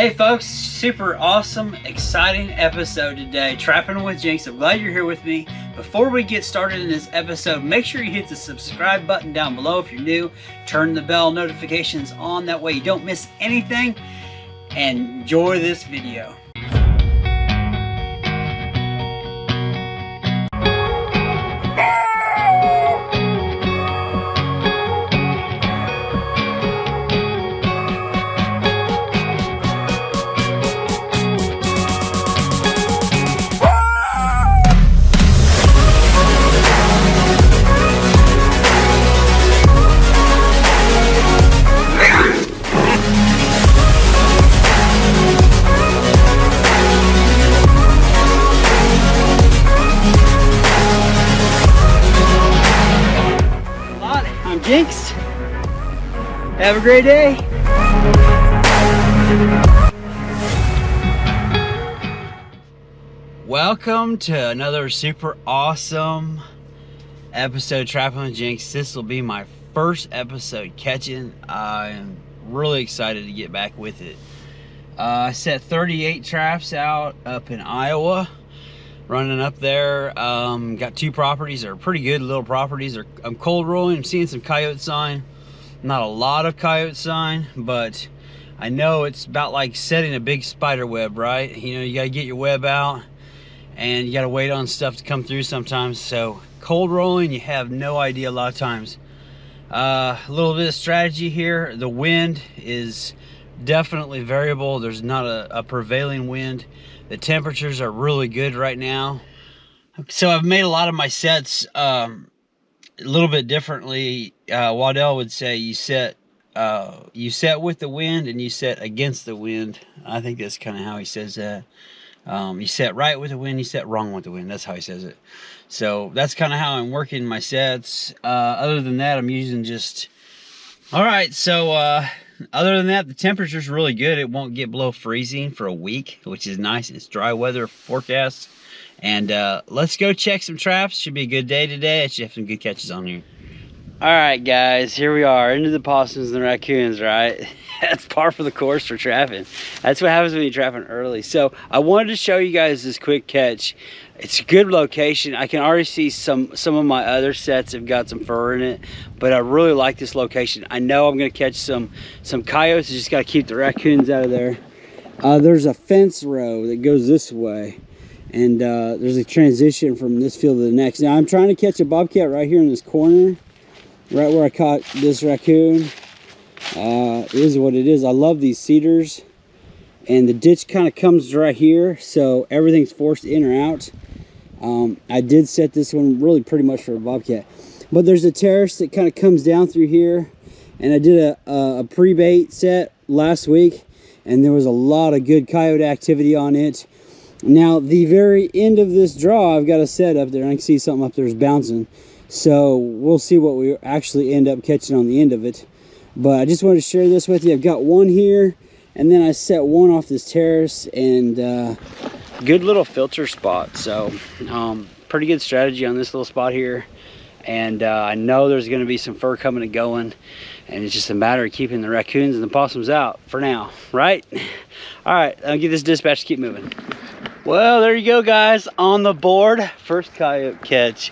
Hey folks, super awesome, exciting episode today. Trapping with Jinx. I'm glad you're here with me. Before we get started in this episode, make sure you hit the subscribe button down below if you're new. Turn the bell notifications on, that way you don't miss anything. And enjoy this video. Jinx, have a great day. Welcome to another super awesome episode of Trapping with Jinx. This will be my first episode catching. I am really excited to get back with it. I set 38 traps out up in Iowa. Running up there, got two properties. They're pretty good little properties. I'm cold rolling. I'm seeing some coyote sign. Not a lot of coyote sign, but I know it's about like setting a big spider web, right? You know, you got to get your web out and you got to wait on stuff to come through sometimes. So cold rolling, you have no idea a lot of times. A little bit of strategy here. The wind is definitely variable. There's not a prevailing wind. The temperatures are really good right now. So I've made a lot of my sets a little bit differently. Waddell would say you set with the wind and you set against the wind. I think that's kind of how he says that. You set right with the wind, you set wrong with the wind. That's how he says it. So that's kind of how I'm working my sets. Other than that, I'm using just... All right, so... other than that, the temperature's really good. It won't get below freezing for a week, which is nice. It's dry weather forecast. And let's go check some traps. Should be a good day today. I should have some good catches on here. All right, guys, here we are into the possums and the raccoons, right? That's par for the course for trapping. That's what happens when you're trapping early. So I wanted to show you guys this quick catch. It's a good location. I can already see some of my other sets have got some fur in it, but I really like this location. I know I'm gonna catch some coyotes. I just gotta keep the raccoons out of there. There's a fence row that goes this way, and there's a transition from this field to the next. Now I'm trying to catch a bobcat right here in this corner, right where I caught this raccoon. It is what it is. I love these cedars, and the ditch kind of comes right here, so everything's forced in or out. I did set this one really pretty much for a bobcat, but there's a terrace that kind of comes down through here, and I did a pre-bait set last week, and there was a lot of good coyote activity on it. Now the very end of this draw, I've got a set up there, and I can see something up there is bouncing, so we'll see what we actually end up catching on the end of it. But I just wanted to share this with you. I've got one here, and then I set one off this terrace, and good little filter spot. So pretty good strategy on this little spot here. And I know there's going to be some fur coming and going, and it's just a matter of keeping the raccoons and the possums out for now, right? All right, I'll get this dispatch to keep moving. Well, there you go, guys, on the board. First coyote catch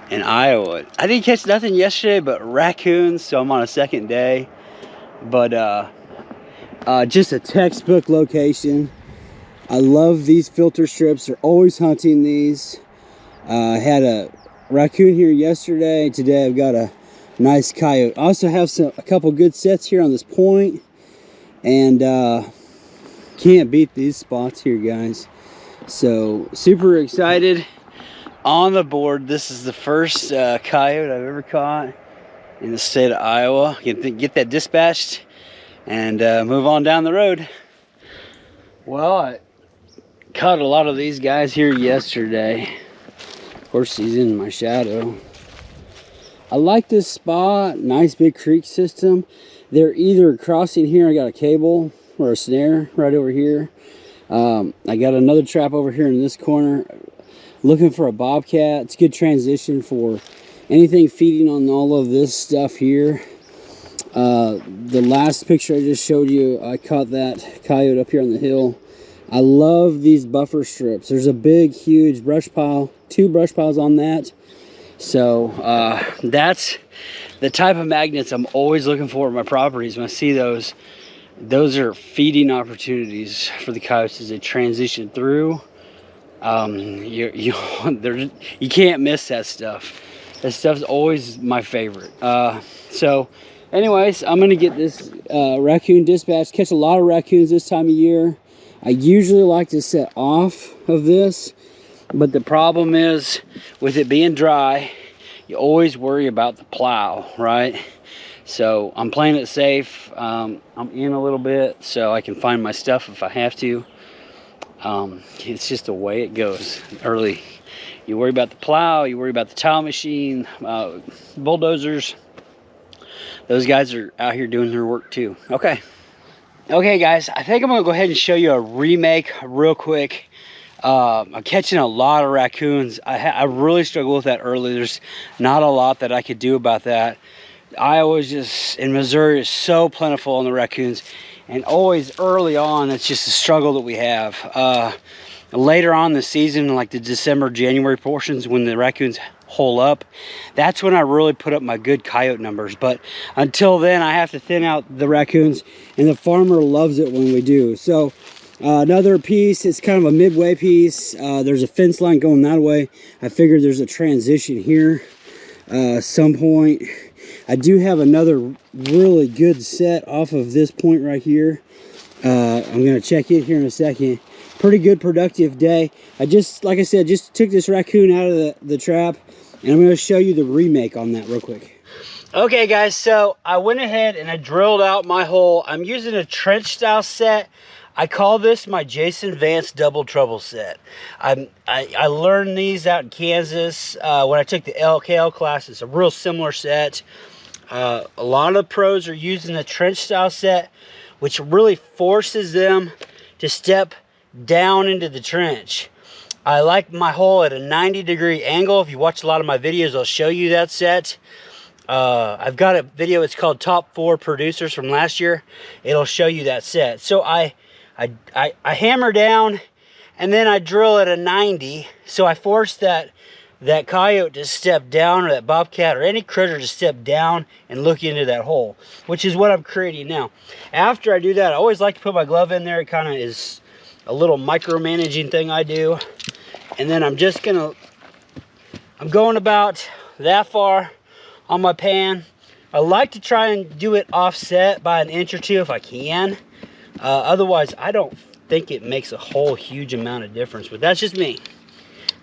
in Iowa. I didn't catch nothing yesterday but raccoons, so I'm on a second day. But just a textbook location. I love these filter strips. They're always hunting these. I had a raccoon here yesterday. Today I've got a nice coyote. I also have a couple good sets here on this point, and can't beat these spots here, guys. So super excited. On the board, this is the first coyote I've ever caught in the state of Iowa. Get that dispatched and move on down the road. Well, I caught a lot of these guys here yesterday. Of course, he's in my shadow. I like this spot. Nice big creek system. They're either crossing here. I got a cable or a snare right over here. I got another trap over here in this corner. Looking for a bobcat. It's a good transition for anything feeding on all of this stuff here. The last picture I just showed you, I caught that coyote up here on the hill. I love these buffer strips. There's a big, huge brush pile, 2 brush piles on that. So that's the type of magnets I'm always looking for in my properties. When I see those are feeding opportunities for the coyotes as they transition through. You can't miss that stuff. That stuff's always my favorite. So anyways, I'm gonna get this raccoon dispatched. Catch a lot of raccoons this time of year. I usually like to set off of this, but the problem is with it being dry, you always worry about the plow, right? So I'm playing it safe. I'm in a little bit so I can find my stuff if I have to. It's just the way it goes early. You worry about the plow, you worry about the tile machine, bulldozers. Those guys are out here doing their work too. Okay guys, I think I'm gonna go ahead and show you a remake real quick. I'm catching a lot of raccoons. I really struggle with that early. There's not a lot that I could do about that. Iowa is just, in Missouri, is so plentiful on the raccoons, and always early on, it's just a struggle that we have. Later on in the season, like the December, January portions, when the raccoons hole up, that's when I really put up my good coyote numbers. But until then, I have to thin out the raccoons, and the farmer loves it when we do. So another piece, it's kind of a midway piece. There's a fence line going that way. I figured there's a transition here some point. I do have another really good set off of this point right here. I'm gonna check in here in a second. Pretty good productive day. Like I said, just took this raccoon out of the trap, and I'm gonna show you the remake on that real quick. Okay guys, so I went ahead and I drilled out my hole. I'm using a trench style set. I call this my Jason VANCE double trouble set. I learned these out in Kansas when I took the LKL class. It's a real similar set. A lot of pros are using the trench style set, which really forces them to step down into the trench. I like my hole at a 90-degree angle. If you watch a lot of my videos, I'll show you that set. I've got a video, it's called Top 4 Producers from last year. It'll show you that set. So I hammer down, and then I drill at a 90. So I force that coyote to step down, or that bobcat, or any critter to step down and look into that hole, which is what I'm creating now. After I do that, I always like to put my glove in there. It kind of is a little micromanaging thing I do. And then I'm going about that far on my pan. I like to try and do it offset by an inch or two if I can. Otherwise, I don't think it makes a whole huge amount of difference, but that's just me.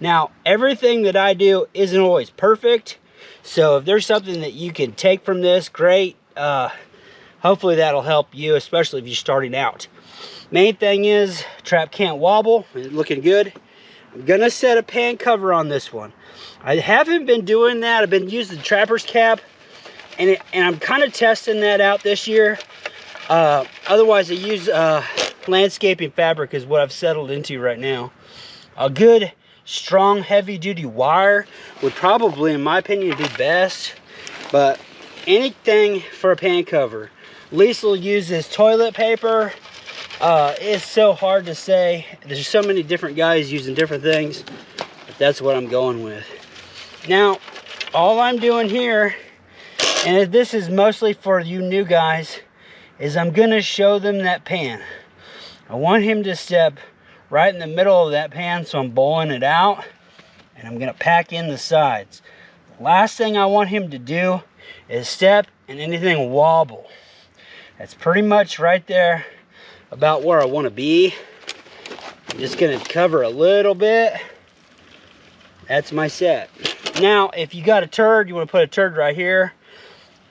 Now, everything that I do isn't always perfect, so if there's something that you can take from this, great. Hopefully that'll help you, especially if you're starting out. Main thing is, trap can't wobble. It's looking good. I'm gonna set a pan cover on this one. I haven't been doing that. I've been using the trapper's cap, and I'm kind of testing that out this year. Otherwise, I use landscaping fabric is what I've settled into right now. A good, strong, heavy-duty wire would probably, in my opinion, be best. But anything for a pan cover. Lisa will use this toilet paper. It's so hard to say. There's so many different guys using different things, but that's what I'm going with. Now, all I'm doing here, and this is mostly for you new guys, is I'm gonna show them that pan. I want him to step right in the middle of that pan, so I'm bowling it out, and I'm gonna pack in the sides. The last thing I want him to do is step and anything wobble. That's pretty much right there about where I want to be. I'm just gonna cover a little bit. That's my set. Now, if you got a turd, you want to put a turd right here.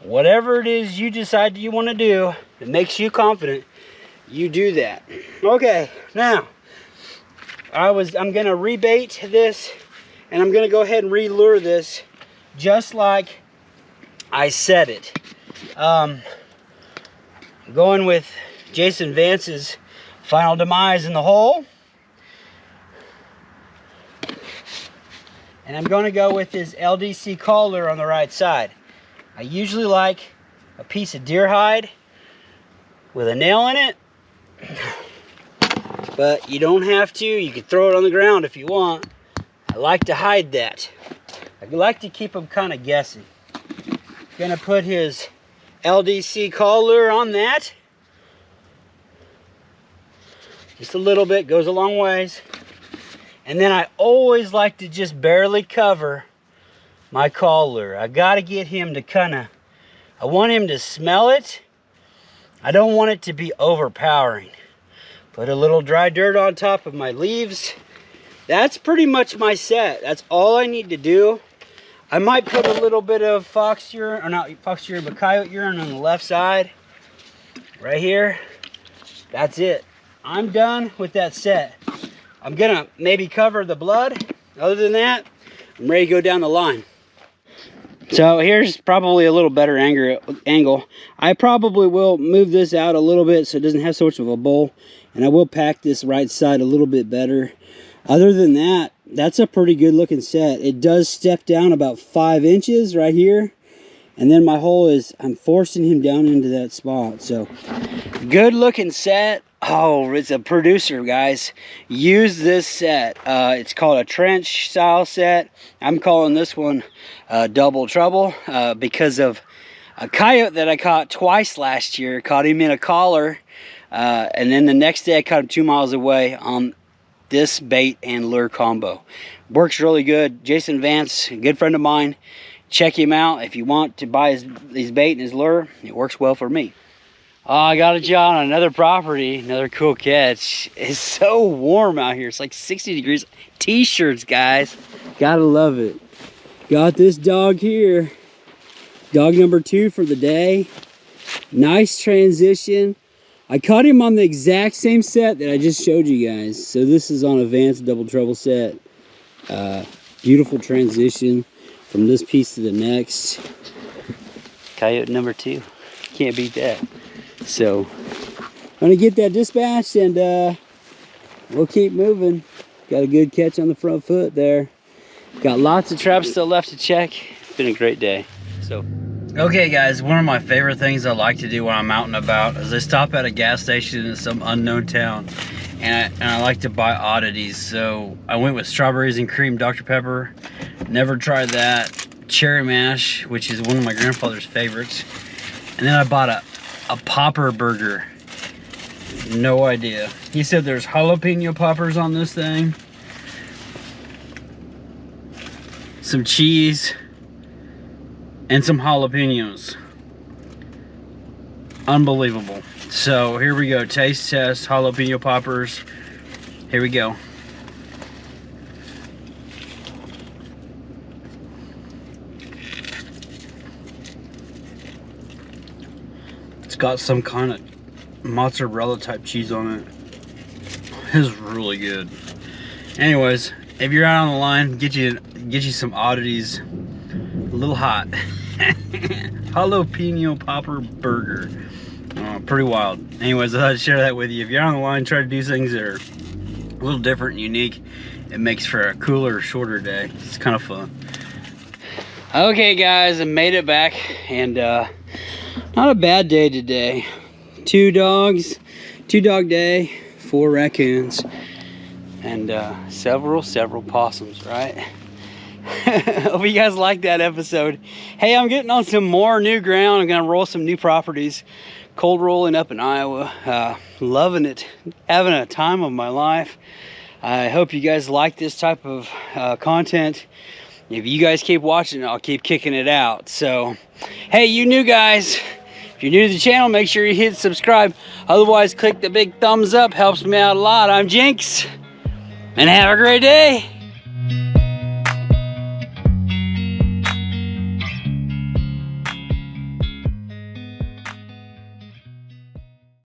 Whatever it is you decide you want to do that makes you confident, you do that. Okay, now I'm gonna rebait this, and I'm gonna go ahead and re-lure this just like I said it. I'm going with Jason VANCE's Final Demise in the hole. And I'm going to go with his LDC collar on the right side. I usually like a piece of deer hide with a nail in it. But you don't have to. You can throw it on the ground if you want. I like to hide that. I like to keep them kind of guessing. Gonna put his LDC call lure on that. Just a little bit, goes a long ways. And then I always like to just barely cover my call lure. I gotta get him to I want him to smell it. I don't want it to be overpowering. Put a little dry dirt on top of my leaves. That's pretty much my set. That's all I need to do. I might put a little bit of fox urine, or not fox urine, but coyote urine on the left side. Right here. That's it. I'm done with that set. I'm gonna maybe cover the blood. Other than that, I'm ready to go down the line. So here's probably a little better angle. I probably will move this out a little bit so it doesn't have so much of a bowl. And I will pack this right side a little bit better. Other than that, that's a pretty good looking set. It does step down about 5 inches right here. And then my hole is, I'm forcing him down into that spot. So good looking set. Oh, it's a producer, guys. Use this set. It's called a trench style set. I'm calling this one Double Trouble because of a coyote that I caught twice last year. Caught him in a collar. And then the next day I caught him 2 miles away on this bait and lure combo. Works really good. Jason Vance, a good friend of mine. Check him out if you want to buy his bait and his lure. It works well for me. Oh, I got a job on another property, another cool catch. It's so warm out here. It's like 60 degrees. T-shirts, guys. Gotta love it. Got this dog here. Dog number 2 for the day. Nice transition. I caught him on the exact same set that I just showed you guys. So this is on a VANCE Double Trouble set. Beautiful transition from this piece to the next. Coyote number 2. Can't beat that. So I'm gonna get that dispatched and we'll keep moving. Got a good catch on the front foot there. Got lots of traps still left to check. It's been a great day. So okay guys, one of my favorite things I like to do when I'm out and about is I stop at a gas station in some unknown town and I like to buy oddities. So I went with strawberries and cream Dr. Pepper. Never tried that. Cherry mash, which is one of my grandfather's favorites. And then I bought a popper burger. No idea. He said there's jalapeno poppers on this thing. Some cheese. And some jalapenos. Unbelievable. So here we go. Taste test, jalapeno poppers. Here we go. It's got some kind of mozzarella type cheese on it. It's really good. Anyways, if you're out on the line, get you some oddities. A little hot. Jalapeno popper burger. Pretty wild. Anyways, I thought I'd share that with you. If you're on the line, try to do things that are a little different and unique. It makes for a cooler, shorter day. It's kind of fun. Okay guys, I made it back and not a bad day today. 2 dogs, 2-dog day, 4 raccoons, and several possums, right? Hope you guys like that episode. Hey, I'm getting on some more new ground. I'm gonna roll some new properties. Cold rolling up in Iowa. Loving it. Having a time of my life. I hope you guys like this type of content. If you guys keep watching, I'll keep kicking it out. So, hey, you new guys, if you're new to the channel, make sure you hit subscribe. Otherwise, click the big thumbs up. Helps me out a lot. I'm Jinx, and have a great day.